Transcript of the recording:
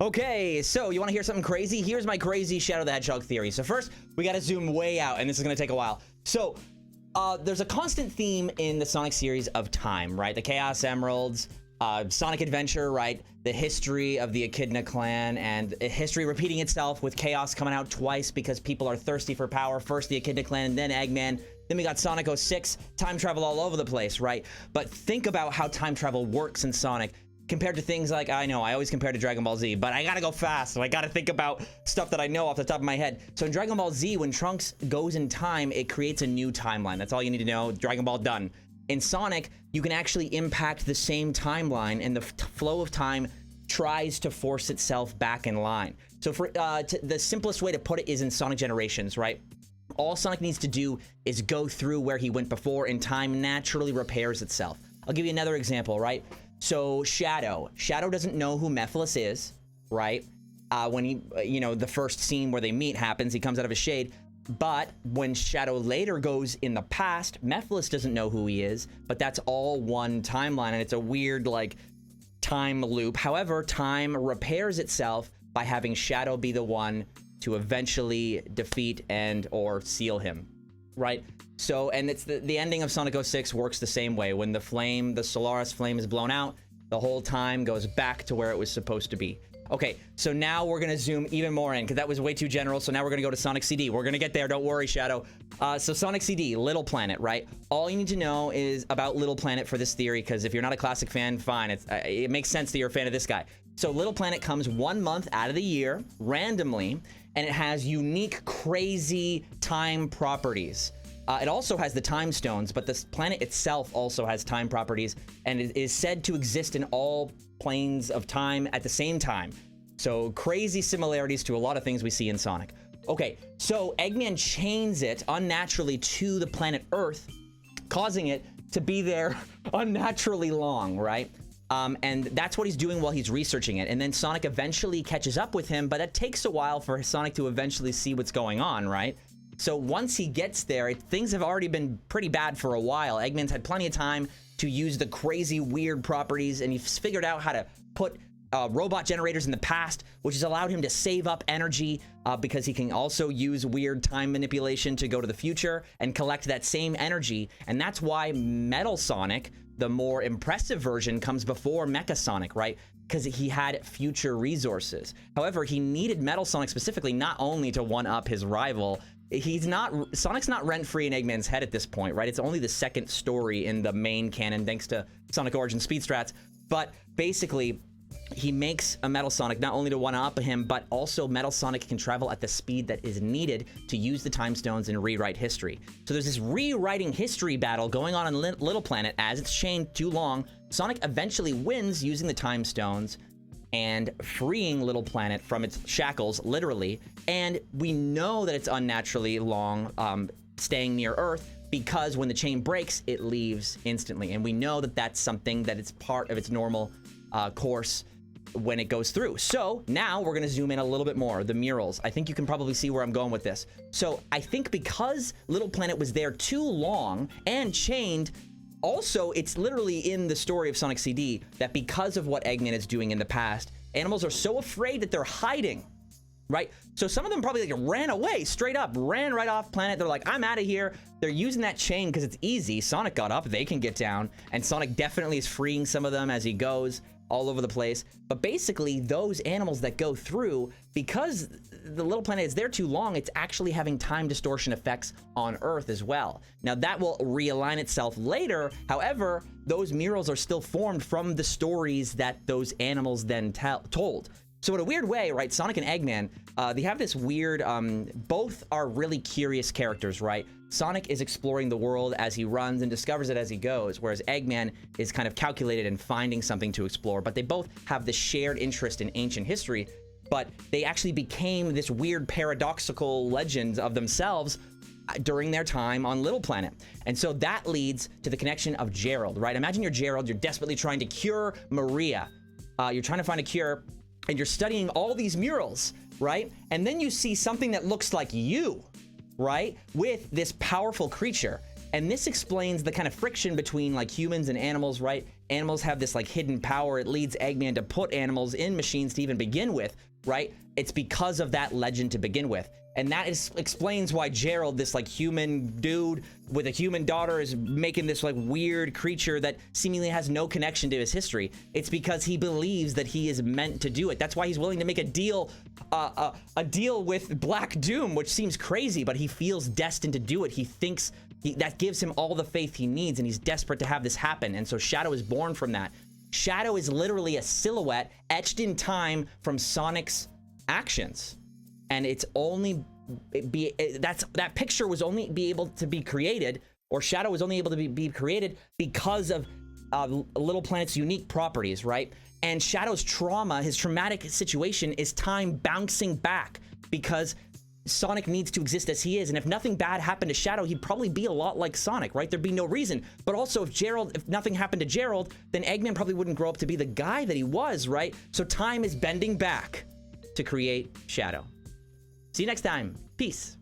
Okay, so you want to hear something crazy? Here's my crazy Shadow the Hedgehog theory. So first, we got to zoom way out, and this is going to take a while. So there's a constant theme in the Sonic series of time, right? The Chaos Emeralds, Sonic Adventure, right? The history of the Echidna clan, and history repeating itself with Chaos coming out twice because people are thirsty for power. First the Echidna clan, and then Eggman. Then we got Sonic 06, time travel all over the place, right? But think about how time travel works in Sonic compared to things like, I know, I always compare to Dragon Ball Z, but I gotta go fast, so I gotta think about stuff that I know off the top of my head. So in Dragon Ball Z, when Trunks goes in time, it creates a new timeline. That's all you need to know. Dragon Ball done. In Sonic, you can actually impact the same timeline, and the flow of time tries to force itself back in line. So for the simplest way to put it is in Sonic Generations, right? All Sonic needs to do is go through where he went before, and time naturally repairs itself. I'll give you another example, right? So Shadow doesn't know who Mephiles is, right? When he, the first scene where they meet happens, he comes out of his shade. But when Shadow later goes in the past, Mephiles doesn't know who he is, but that's all one timeline, and it's a weird, like, time loop. However, time repairs itself by having Shadow be the one to eventually defeat and or seal him, right? So, and it's the ending of Sonic 06 works the same way. When the Solaris flame is blown out, the whole time goes back to where it was supposed to be. Okay, so now we're gonna zoom even more in because that was way too general. So now we're gonna go to Sonic CD. We're gonna get there, don't worry, Shadow. So Sonic CD, Little Planet, right? All you need to know is about Little Planet for this theory, because if you're not a classic fan, fine. It makes sense that you're a fan of this guy. So Little Planet comes 1 month out of the year, randomly, and it has unique, crazy time properties. It also has the time stones, but this planet itself also has time properties, and it is said to exist in all planes of time at the same time. So crazy similarities to a lot of things we see in Sonic. Okay, so Eggman chains it unnaturally to the planet Earth, causing it to be there unnaturally long, right? And that's what he's doing while he's researching it. And then Sonic eventually catches up with him, but it takes a while for Sonic to eventually see what's going on, right? So once he gets there, things have already been pretty bad for a while. Eggman's had plenty of time to use the crazy, weird properties, and he's figured out how to put robot generators in the past, which has allowed him to save up energy because he can also use weird time manipulation to go to the future and collect that same energy. And that's why Metal Sonic, the more impressive version, comes before Mecha Sonic, right? Because he had future resources. However, he needed Metal Sonic specifically not only to one-up his rival. Sonic's not rent-free in Eggman's head at this point, right? It's only the second story in the main canon thanks to Sonic Origins Speed Strats. But basically, he makes a Metal Sonic not only to one-up him, but also Metal Sonic can travel at the speed that is needed to use the time stones and rewrite history. So there's this rewriting history battle going on in Little Planet. As it's chained too long, Sonic eventually wins using the time stones and freeing Little Planet from its shackles, literally. And we know that it's unnaturally long, staying near Earth, because when the chain breaks, it leaves instantly. And we know that that's something that it's part of its normal course when it goes through. So now we're gonna zoom in a little bit more. The murals. I think you can probably see where I'm going with this. So I think because Little Planet was there too long and chained, also, it's literally in the story of Sonic CD that because of what Eggman is doing in the past, animals are so afraid that they're hiding, right? So some of them probably like ran away, straight up, ran right off planet. They're like, I'm out of here. They're using that chain because it's easy. Sonic got up, they can get down, and Sonic definitely is freeing some of them as he goes all over the place. But basically, those animals that go through, because the Little Planet is there too long, it's actually having time distortion effects on Earth as well. Now, that will realign itself later. However, those murals are still formed from the stories that those animals then told. So in a weird way, right, Sonic and Eggman, they have this weird, both are really curious characters, right? Sonic is exploring the world as he runs and discovers it as he goes, whereas Eggman is kind of calculated and finding something to explore. But they both have this shared interest in ancient history, but they actually became this weird paradoxical legend of themselves during their time on Little Planet. And so that leads to the connection of Gerald, right? Imagine you're Gerald, you're desperately trying to cure Maria. You're trying to find a cure, and you're studying all these murals, right? And then you see something that looks like you, right? With this powerful creature. And this explains the kind of friction between like humans and animals, right? Animals have this like hidden power. It leads Eggman to put animals in machines to even begin with, right? It's because of that legend to begin with. And that explains why Gerald, this like human dude with a human daughter, is making this like weird creature that seemingly has no connection to his history. It's because he believes that he is meant to do it. That's why he's willing to make a deal with Black Doom, which seems crazy, but he feels destined to do it. He thinks that gives him all the faith he needs, and he's desperate to have this happen. And so Shadow is born from that. Shadow is literally a silhouette etched in time from Sonic's actions. And it's only that picture was only able to be created, or Shadow was only able to be created because of Little Planet's unique properties, right? And Shadow's trauma, his traumatic situation, is time bouncing back because Sonic needs to exist as he is. And if nothing bad happened to Shadow, he'd probably be a lot like Sonic, right? There'd be no reason. But also, if nothing happened to Gerald, then Eggman probably wouldn't grow up to be the guy that he was, right? So time is bending back to create Shadow. See you next time. Peace.